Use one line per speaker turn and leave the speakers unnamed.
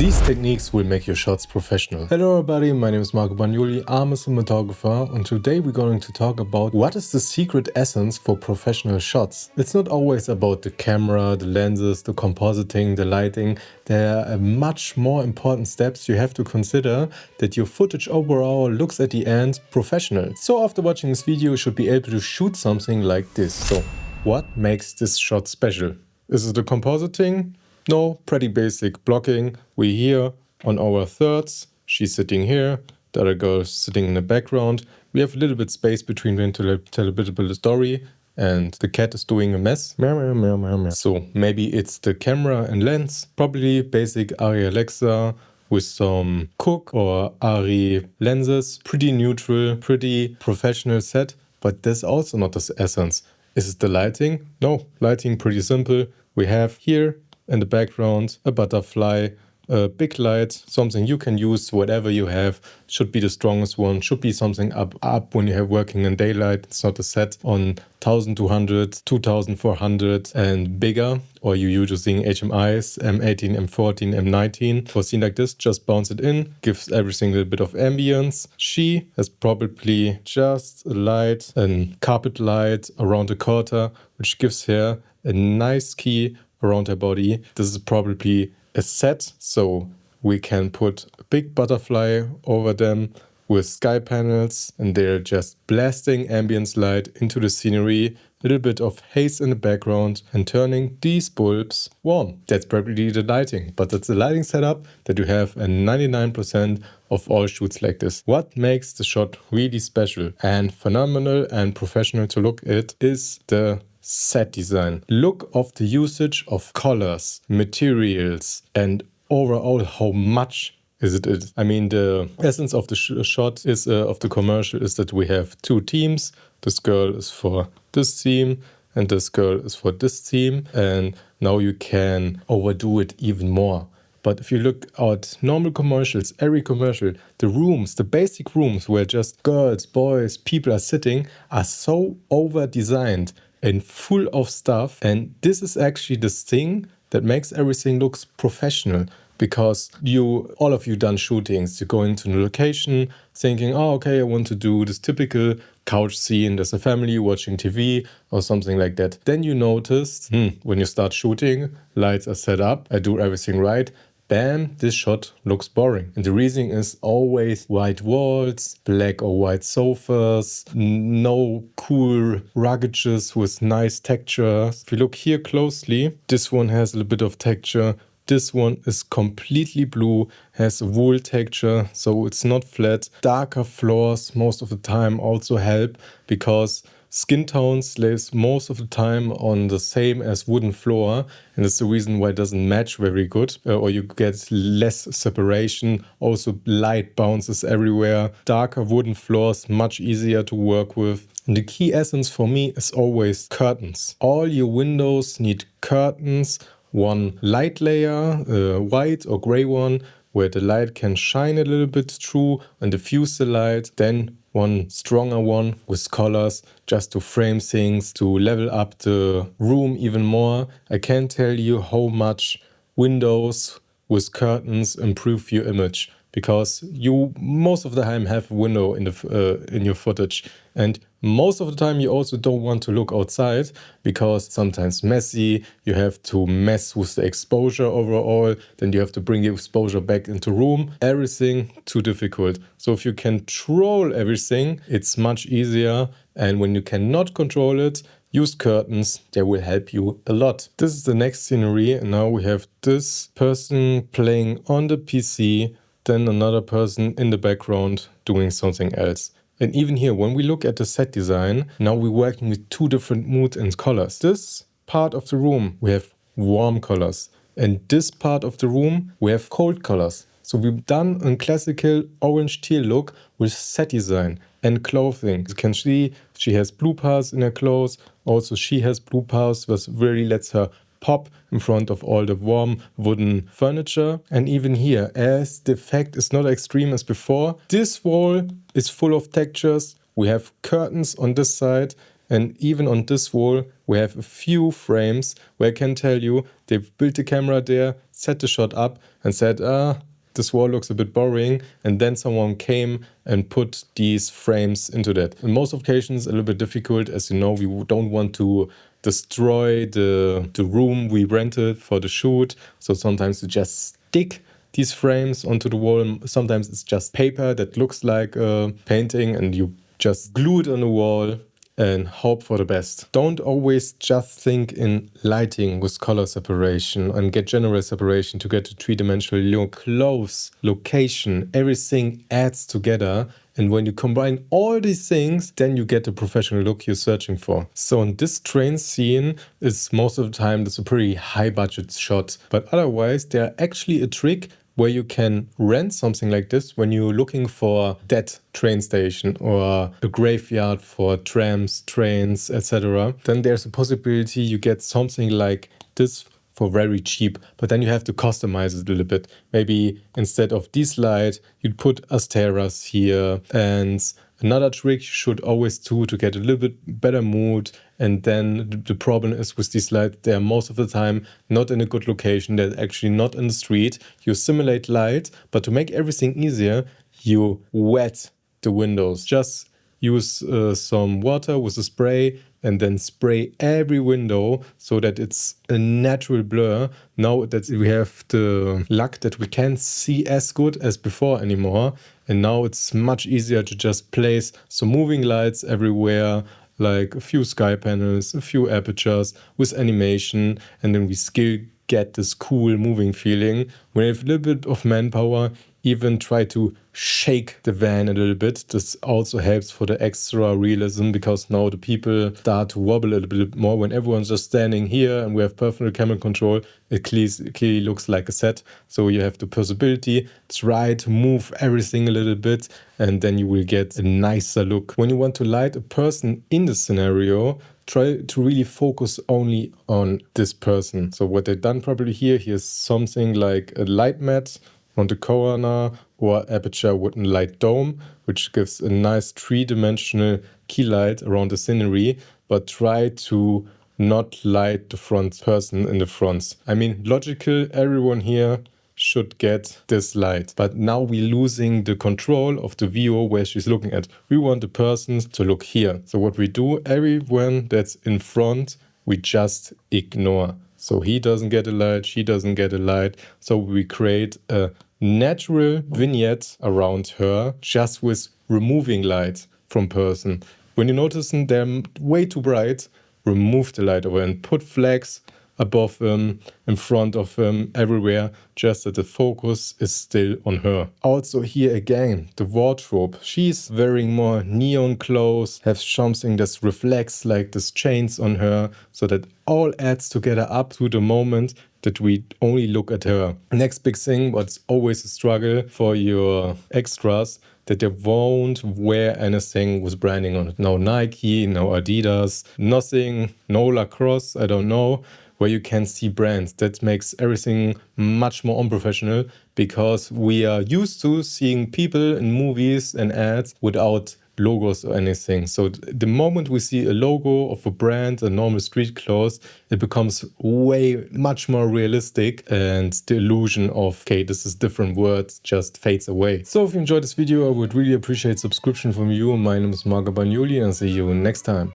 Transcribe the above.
These techniques will make your shots professional. Hello everybody, my name is Marco Bagnoli, I'm a cinematographer, and today we're going to talk about what is the secret essence for professional shots. It's not always about the camera, the lenses, the compositing, the lighting. There are much more important steps you have to consider that your footage overall looks at the end professional. So after watching this video you should be able to shoot something like this. So what makes this shot special? Is it the compositing? No, pretty basic blocking. We're here on our thirds. She's sitting here. The other girl is sitting in the background. We have a little bit space between them to tell a bit of the story. And the cat is doing a mess. Meow, meow, meow, meow, meow. So maybe it's the camera and lens. Probably basic Arri Alexa with some Cook or Arri lenses. Pretty neutral, pretty professional set. But that's also not the essence. Is it the lighting? No, lighting pretty simple. We have here in the background a butterfly, a big light, something you can use whatever you have. Should be the strongest one, should be something up when you have working in daylight. It's not a set on 1200, 2400 and bigger, or you're using HMIs, M18, M14, M19. For a scene like this, just bounce it in, gives everything a little bit of ambience. She has probably just a light, a carpet light around the quarter, which gives her a nice key around her body. This is probably a set, so we can put a big butterfly over them with sky panels, and they're just blasting ambience light into the scenery, a little bit of haze in the background, and turning these bulbs warm. That's probably the lighting, but that's the lighting setup that you have in 99% of all shoots like this. What makes the shot really special and phenomenal and professional to look at is the set design. Look of the usage of colors, materials, and overall how much is it. I mean, the essence of the shot is of the commercial is that we have two teams. This girl is for this team and this girl is for this team, and now you can overdo it even more. But if you look at normal commercials, every commercial, the rooms, the basic rooms where just girls, boys, people are sitting are so over designed and full of stuff. And this is actually this thing that makes everything looks professional, because all of you done shootings. You go into the location thinking, oh, okay, I want to do this typical couch scene. There's a family watching TV or something like that. Then you notice, when you start shooting, lights are set up, I do everything right. Bam, this shot looks boring. And the reason is always white walls, black or white sofas, no cool ruggages with nice textures. If you look here closely, this one has a little bit of texture. This one is completely blue, has a wool texture, so it's not flat. Darker floors most of the time also help, because skin tones lays most of the time on the same as wooden floor, and that's the reason why it doesn't match very good, or you get less separation. Also light bounces everywhere. Darker wooden floors, much easier to work with. And the key essence for me is always curtains. All your windows need curtains. One light layer, white or gray one, where the light can shine a little bit through and diffuse the light. Then one stronger one with colors, just to frame things, to level up the room even more. I can't tell you how much windows with curtains improve your image, because you most of the time have a window in your footage, and most of the time you also don't want to look outside, because sometimes messy, you have to mess with the exposure overall, then you have to bring the exposure back into room. Everything too difficult. So if you can control everything, it's much easier. And when you cannot control it, use curtains. They will help you a lot. This is the next scenery, and now we have this person playing on the PC, then another person in the background doing something else. And even here, when we look at the set design, now we're working with two different moods and colors. This part of the room, we have warm colors. And this part of the room, we have cold colors. So we've done a classical orange teal look with set design and clothing. You can see she has blue parts in her clothes. Also, she has blue parts, which really lets her pop in front of all the warm wooden furniture. And even here, as the effect is not extreme as before, this wall is full of textures. We have curtains on this side, and even on this wall, we have a few frames where I can tell you they've built the camera there, set the shot up and said, this wall looks a bit boring, and then someone came and put these frames into that. In most occasions, a little bit difficult, as you know, we don't want to destroy the room we rented for the shoot, so sometimes we just stick these frames onto the wall. Sometimes it's just paper that looks like a painting and you just glue it on the wall and hope for the best. Don't always just think in lighting with color separation and get general separation to get a three-dimensional look. Clothes, location, everything adds together. And when you combine all these things, then you get the professional look you're searching for. So in this train scene, it's most of the time that's a pretty high budget shot. But otherwise, they're actually a trick where you can rent something like this when you're looking for that train station or a graveyard for trams, trains, etc. Then there's a possibility you get something like this for very cheap, but then you have to customize it a little bit. Maybe instead of this light, you'd put asteras here. And another trick you should always do to get a little bit better mood. And then the problem is with these lights, they're most of the time not in a good location. They're actually not in the street. You simulate light, but to make everything easier, you wet the windows. Just use some water with a spray and then spray every window so that it's a natural blur. Now that we have the luck that we can't see as good as before anymore, and now it's much easier to just place some moving lights everywhere, like a few sky panels, a few apertures with animation, and then we still get this cool moving feeling. When you have a little bit of manpower, even try to shake the van a little bit. This also helps for the extra realism, because now the people start to wobble a little bit more. When everyone's just standing here and we have perfect camera control, it clearly looks like a set. So you have the possibility, try to move everything a little bit, and then you will get a nicer look. When you want to light a person in the scenario, try to really focus only on this person. So what they've done probably here's something like a light mat on the corner or aperture wooden light dome, which gives a nice three-dimensional key light around the scenery, but try to not light the front person in the front. I mean, logical, everyone here should get this light, but now we're losing the control of the view where she's looking at. We want the person to look here. So what we do, everyone that's in front, we just ignore. So he doesn't get a light, she doesn't get a light. So we create a natural vignette around her just with removing light from person. When you notice they're way too bright, remove the light over and put flags above them, in front of them, everywhere, just that the focus is still on her. Also here again, the wardrobe. She's wearing more neon clothes, have something that reflects like this chains on her, so that all adds together up to the moment that we only look at her. Next big thing, what's always a struggle for your extras, that they won't wear anything with branding on it. No Nike, no Adidas, nothing, no Lacrosse, I don't know, where you can see brands. That makes everything much more unprofessional, because we are used to seeing people in movies and ads without logos or anything. So the moment we see a logo of a brand, a normal street clothes, it becomes way much more realistic, and the illusion of, okay, this is different words, just fades away. So if you enjoyed this video, I would really appreciate subscription from you. My name is Marco Bagnoli, and I'll see you next time.